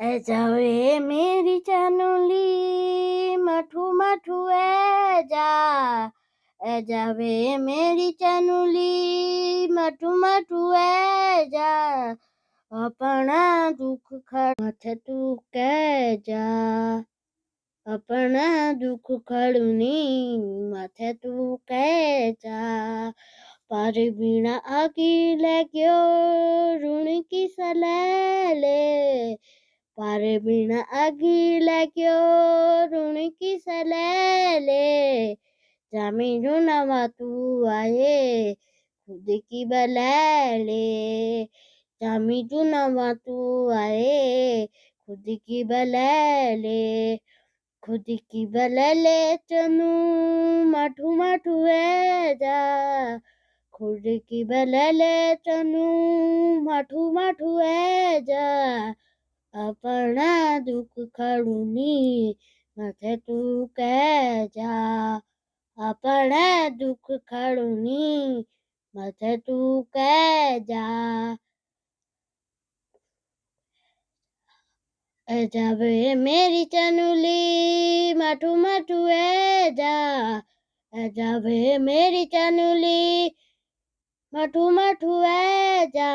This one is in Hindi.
ए जावे मेरी चानुली मठू मठू ए जावे मेरी चानुली मठू मठू ए जा अपना दुख खड़ माथे तू कह जा अपना दुख खड़ुनी माथे तू कह जा पर बिना आगी लग्यो ऋण की सले पर बिना आगी लग्यो ऋण की सले जामी जो नवा तू आए खुद की बले जामी जो नवा तू आए खुद की बले खुद की बले चनू मठू मठू है जा खुद की बले चनू मठू मठू है जा अपना दुख खड़ुनी माथे तू कह जा अपना दुख खड़ुनी माथे तू कह जा ए जावे मेरी चनुली मठू मठू ए जावे मेरी चनुली मठू मठू ए जा।